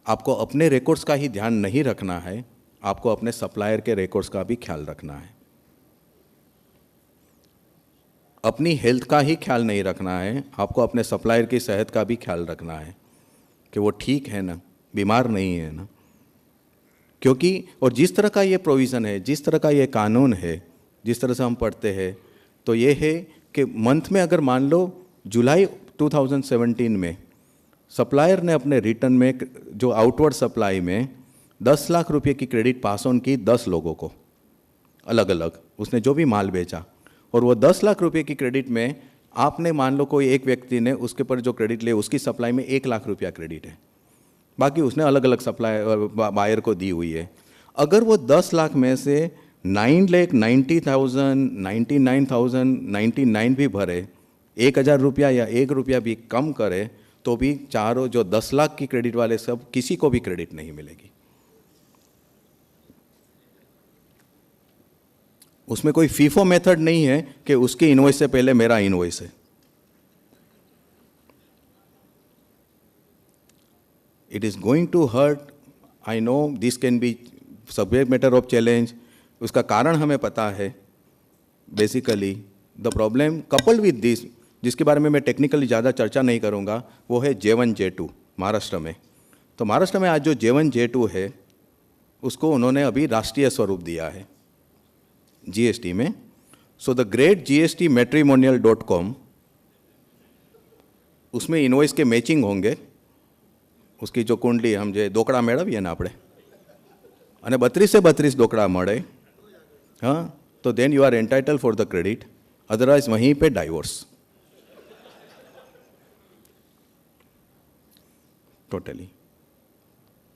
आपको अपने रिकॉर्ड्स का ही ध्यान नहीं रखना है, आपको अपने सप्लायर के रिकॉर्ड्स का भी ख्याल रखना है। अपनी हेल्थ का ही ख्याल नहीं रखना है, आपको अपने सप्लायर की सेहत का भी ख्याल रखना है कि वो ठीक है ना, बीमार नहीं है ना। क्योंकि और जिस तरह का ये प्रोविज़न है, जिस तरह का ये कानून है, जिस तरह से हम पढ़ते हैं, तो ये है कि मंथ में अगर मान लो जुलाई 2017 में सप्लायर ने अपने रिटर्न में जो आउटवर्ड सप्लाई में 10 लाख रुपए की क्रेडिट पास ऑन की 10 लोगों को अलग अलग, उसने जो भी माल बेचा, और वो 10 लाख रुपए की क्रेडिट में आपने मान लो कोई एक व्यक्ति ने उसके पर जो क्रेडिट ले, उसकी सप्लाई में 1 लाख रुपया क्रेडिट है, बाकी उसने अलग अलग सप्लाई बायर को दी हुई है। अगर वो 10 लाख में से 9,90,000, 99,099 भी भरे, 1,000 रुपया या 1 रुपया भी कम करे, तो भी चारों जो 10 लाख की क्रेडिट वाले सब किसी को भी क्रेडिट नहीं मिलेगी। उसमें कोई फीफो मेथड नहीं है कि उसकी इनवॉइस से पहले मेरा इनवॉइस है। It is going to hurt, I know this can be subject matter of challenge, उसका कारण हमें पता है। Basically the problem coupled with this, जिसके बारे में मैं टेक्निकली ज़्यादा चर्चा नहीं करूँगा, वो है J1 J2 महाराष्ट्र में। तो महाराष्ट्र में आज जो J1 J2 है, उसको उन्होंने अभी राष्ट्रीय स्वरूप दिया है GST में। So the great GST matrimonial.com, उसमें इनवॉइस के मैचिंग होंगे, उसकी जो कुंडली हम जे दोकड़ा मेळवीए ने આપણે અને 32 से 32 दोकड़ा મળે, हाँ, तो then you are entitled for the credit, otherwise वहीं पे डाइवोर्स टोटली।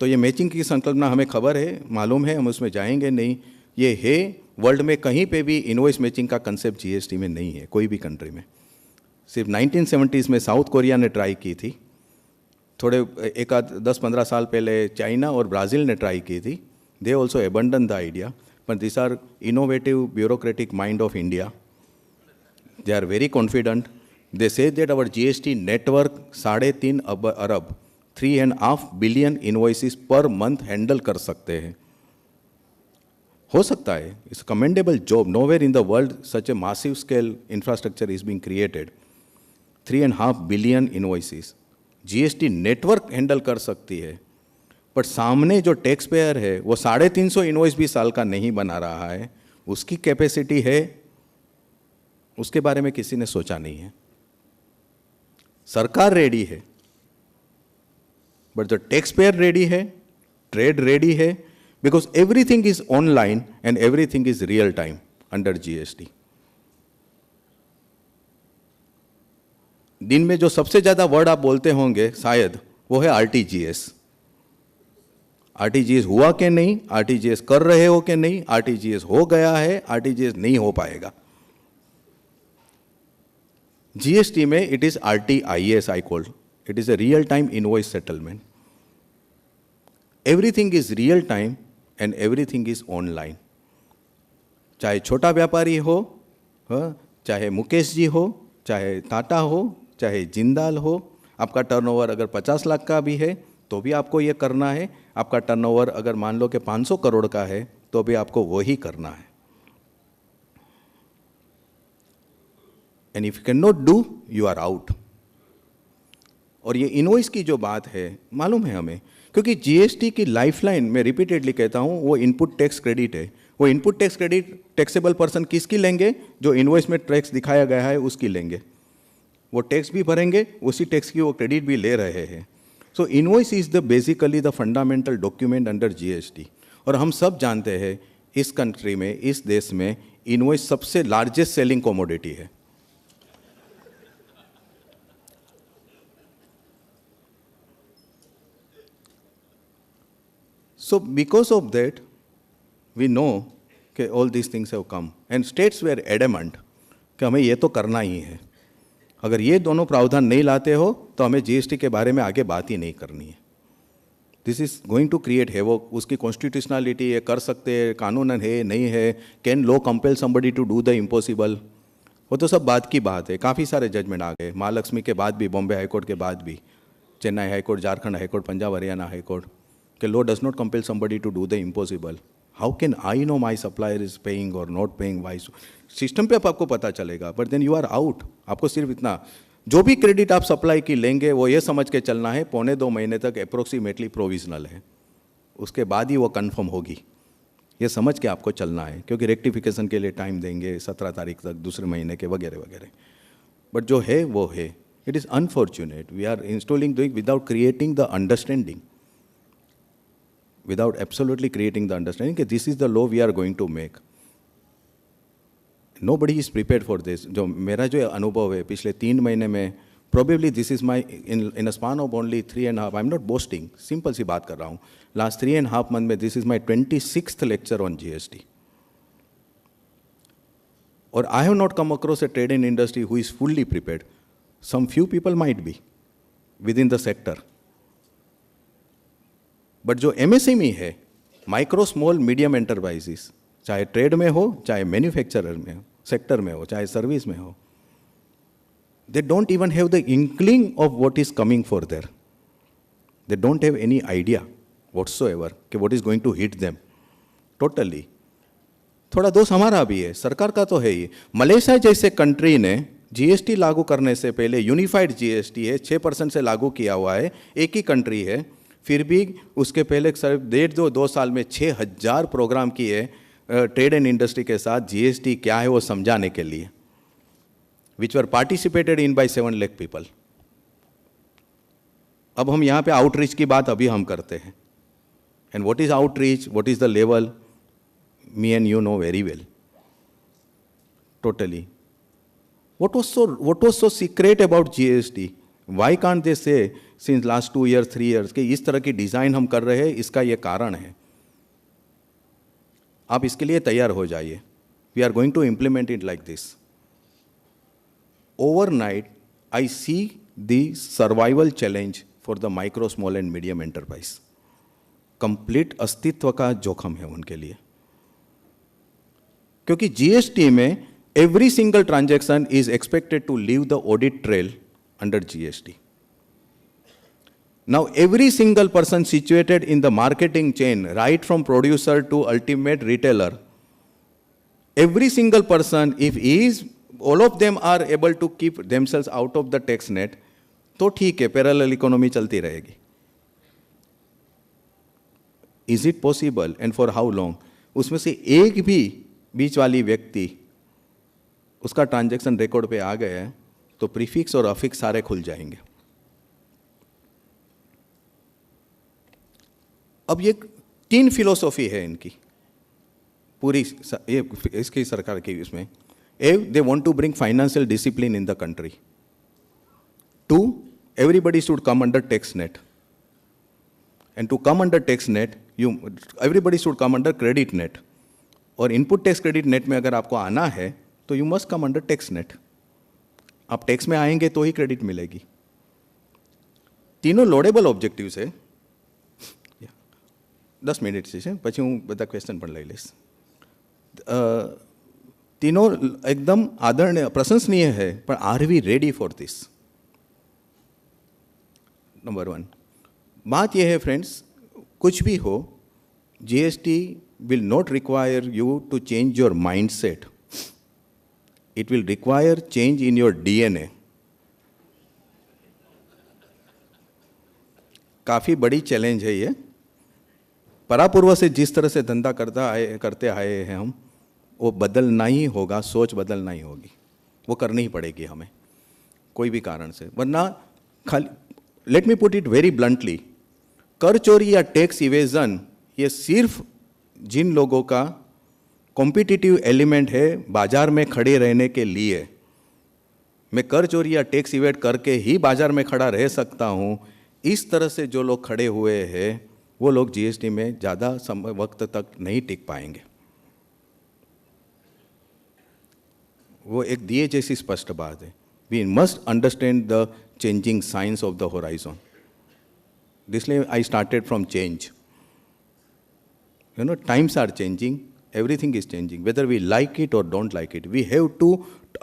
तो ये मैचिंग की संकल्पना हमें खबर है, मालूम है, हम उसमें जाएंगे नहीं। ये है वर्ल्ड में कहीं पे भी इनवॉइस मैचिंग का कंसेप्ट GST में नहीं है, कोई भी कंट्री में। सिर्फ 1970s में साउथ कोरिया ने ट्राई की थी, थोड़े एक 10-15 साल पहले चाइना और ब्राज़ील ने ट्राई की थी। They also abandon the idea, but this are innovative bureaucratic mind of India. They are very confident, they say that our GST network 3.5 अरब 3.5 billion invoices per month handle कर सकते हैं। हो सकता है, it's commendable job, nowhere in the world such a massive scale infrastructure is being created. 3.5 billion invoices GST network handle कर सकती है, बट सामने जो टैक्स पेयर है वो 350 इनवॉइस भी साल का नहीं बना रहा है, उसकी कैपेसिटी है, उसके बारे में किसी ने सोचा नहीं है। सरकार रेडी है, but the tax payer ready है, ट्रेड रेडी है, because everything is online and everything is real time under GST। दिन में जो सबसे ज़्यादा वर्ड आप बोलते होंगे शायद वो है RTGS। RTGS हुआ कि नहीं, RTGS कर रहे हो कि नहीं, RTGS हो गया है, RTGS नहीं हो पाएगा। GST में it is RTIS, I called it is a real time invoice settlement. Everything is real time and everything is online. चाहे छोटा व्यापारी हो, चाहे मुकेश जी हो, चाहे टाटा हो, चाहे जिंदाल हो, आपका टर्नओवर अगर 50 लाख का भी है तो भी आपको ये करना है। आपका टर्नओवर अगर मान लो कि 500 करोड़ का है तो भी आपको वही करना है। And if you can not do, you are out. और ये इनवॉइस की जो बात है, मालूम है हमें, क्योंकि GST की लाइफलाइन, मैं रिपीटेडली कहता हूँ, वो इनपुट टैक्स क्रेडिट है। वो input tax credit taxable person किसकी लेंगे? जो इनवॉइस में टैक्स दिखाया गया है उसकी लेंगे। वो टैक्स भी भरेंगे, उसी टैक्स की वो क्रेडिट भी ले रहे हैं। So invoice is the basically the fundamental document under GST। और हम सब जानते हैं इस कंट्री में, इस देश में इनवॉइस सबसे लार्जेस्ट सेलिंग कमोडिटी है। So because of that, we know कि all these things have come and states were adamant कि हमें ये तो करना ही है। अगर ये दोनों प्रावधान नहीं लाते हो तो हमें GST के बारे में आगे बात ही नहीं करनी है। This is going to create havoc. उसकी कॉन्स्टिट्यूशनलिटी ये कर सकते हैं, कानून है नहीं है, can law compel somebody to do the impossible, वो तो सब बात की बात है। काफ़ी सारे जजमेंट आ गए, महालक्ष्मी के बाद भी, बॉम्बे हाईकोर्ट के बाद भी। Chennai high court, Jharkhand high court, Punjab Haryana high court, कि law does not compel somebody to do the impossible. How can I know my supplier is paying और नॉट पेइंग, वाई? सिस्टम पे अब आपको पता चलेगा, but then you are out. आपको सिर्फ इतना, जो भी क्रेडिट आप सप्लाई की लेंगे वो ये समझ के चलना है 1.25 महीने तक अप्रोक्सीमेटली प्रोविजनल है, उसके बाद ही वो कन्फर्म होगी. ये समझ के आपको चलना है, क्योंकि रेक्टिफिकेशन के लिए टाइम देंगे 17 तारीख तक, दूसरे महीने के वगैरह वगैरह. बट जो है वो है. It is unfortunate we are installing doing without creating the understanding, without absolutely creating the understanding कि this is the law we are going to make. Nobody is prepared for this. जो मेरा जो अनुभव है पिछले 3 महीने में, probably this is my in a span of only 3.5. I'm not boasting. Simple सी बात कर रहा हूँ. Last 3.5 month में this is my 26th lecture on GST. और I have not come across a trade and industry who is fully prepared. Some few people might be within the sector. But जो MSME है, micro small medium enterprises, चाहे trade में हो, चाहे manufacturer में हो, sector में हो, चाहे सर्विस में हो, they don't even have the inkling of what is coming for there. They don't have any idea whatsoever कि what is going to hit them. Totally. थोड़ा दोष हमारा भी है, सरकार का तो है ही. मलेशिया जैसे कंट्री ने जीएसटी लागू करने से पहले, यूनिफाइड जीएसटी है, 6% से लागू किया हुआ है, एक ही कंट्री है, फिर भी उसके पहले सिर्फ 1.5-2 साल में 6,000 प्रोग्राम किए ट्रेड एंड इंडस्ट्री के साथ जीएसटी क्या है वो समझाने के लिए, which were participated in by 7 lakh people. अब हम यहाँ पे आउटरीच की बात अभी हम करते हैं. And what is outreach, what is the level, me and you know very well. Totally. What was so secret about GST? Why can't they say since last 2 years, 3 years कि इस तरह की डिज़ाइन हम कर रहे हैं, इसका ये कारण है. आप इसके लिए तैयार हो जाइए. We are going to implement it like this. Overnight, I see the survival challenge for the micro, small and medium enterprise. Complete अस्तित्व का जोखम है उनके लिए, क्योंकि GST में every single transaction is expected to leave the audit trail under GST. Now, every single person situated in the marketing chain, right from producer to ultimate retailer, every single person, if all of them are able to keep themselves out of the tax net, तो ठीक है, parallel economy चलती रहेगी. Is it possible and for how long? उसमें से एक भी बीच वाली व्यक्ति उसका ट्रांजैक्शन रिकॉर्ड पे आ गया है तो प्रीफिक्स और अफिक्स सारे खुल जाएंगे. अब ये 3 फिलोसॉफी है इनकी पूरी, ये इसकी सरकार की. इसमें they want to bring financial discipline in the country. 2, everybody should come under tax net, and to come under tax net everybody should come under credit net. और इनपुट टैक्स क्रेडिट नेट में अगर आपको आना है तो you must come under tax net. आप tax में आएंगे तो ही क्रेडिट मिलेगी. तीनों लोडेबल ऑब्जेक्टिव्स है. 10 મિનિટ છે પછી હું બધા ક્વેશ્ચન પણ લઈ લઈશ. तीनों एकदम आदरणीय प्रशंसनीय है, पर are we ready for this? Number 1 बात यह है फ्रेंड्स, कुछ भी हो, GST will not require you to change your mind set. It will require change in your DNA. काफ़ी बड़ी चैलेंज है ये. परापूर्व से जिस तरह से धंधा करते आए हैं हम, वो बदलना ही होगा, सोच बदलना ही होगी, वो करनी ही पड़ेगी हमें कोई भी कारण से. वरना खाली, let me put it very bluntly, कर चोरी या टैक्स इवेजन ये सिर्फ जिन लोगों का कॉम्पिटिटिव एलिमेंट है बाजार में खड़े रहने के लिए, मैं कर चोरी या टैक्स इवेट करके ही बाजार में खड़ा रह सकता हूँ, इस तरह से जो लोग खड़े हुए हैं वो लोग जीएसटी में ज़्यादा वक्त तक नहीं टिक पाएंगे. वो एक दिए जैसी स्पष्ट बात है. We must understand the changing science of the horizon. इसलिए I started from change. You know, times are changing. Everything is changing, whether we like it or don't like it. We have to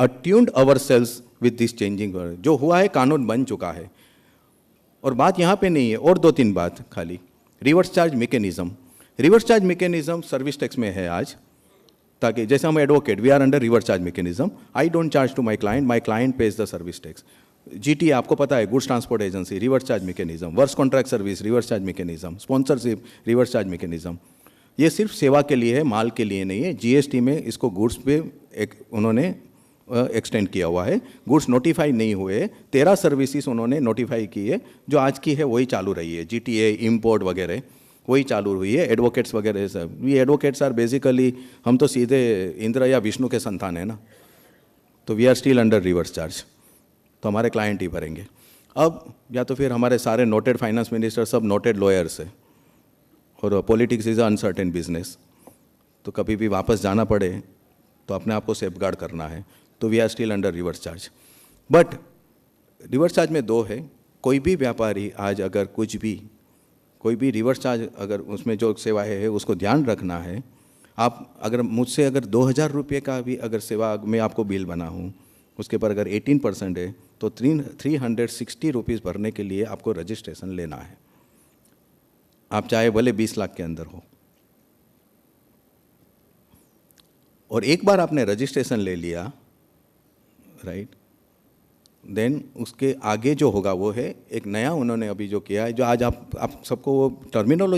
attune ourselves with this changing world. जो हुआ है कानून बन चुका है. और बात यहाँ पे नहीं है, और 2-3 बात खाली। Reverse charge mechanism, reverse charge mechanism service tax में है आज, ताकि जैसे हम advocate, we are under reverse charge mechanism, I don't charge to my client pays the service tax. GT आपको पता है, goods transport agency, reverse charge mechanism, works contract service, reverse charge mechanism, sponsorship, reverse charge mechanism. ये सिर्फ सेवा के लिए है, माल के लिए नहीं है। जीएसटी में इसको गुड्स पे एक उन्होंने एक्सटेंड किया हुआ है। गुड्स नोटिफाई नहीं हुए, 13 सर्विसेज उन्होंने नोटिफाई की है, जो आज की है वही चालू रही है। जीटीए, इम्पोर्ट वगैरह वही चालू हुई है। एडवोकेट्स वगैरह सब, वी एडवोकेट्स आर बेसिकली, हम तो सीधे इंद्र या विष्णु के संतान है ना, तो we are still under reverse charge, तो हमारे क्लाइंट ही भरेंगे। अब या तो फिर हमारे सारे नोटेड फाइनेंस मिनिस्टर सब नोटेड लॉयर्स है, और पॉलिटिक्स इज़ अनसर्टेन बिजनेस, तो कभी भी वापस जाना पड़े तो अपने आप को सेफगार्ड करना है, तो we are still under reverse charge. But reverse charge में 2 है। कोई भी व्यापारी आज अगर कुछ भी, कोई भी रिवर्स चार्ज अगर उसमें जो सेवाएं है उसको ध्यान रखना है। आप अगर मुझसे अगर 2000 रुपये का भी अगर सेवा में आपको बिल बना हूँ, उसके पर अगर 18% है तो 360 रुपीज़ भरने के लिए आपको रजिस्ट्रेशन लेना है, आप चाहे भले 20 लाख के अंदर हो। और एक बार आपने रजिस्ट्रेशन ले लिया, राइट, देन उसके आगे जो होगा वो है एक नया उन्होंने अभी जो किया है, जो आज आप सबको वो टर्मिनोलॉजी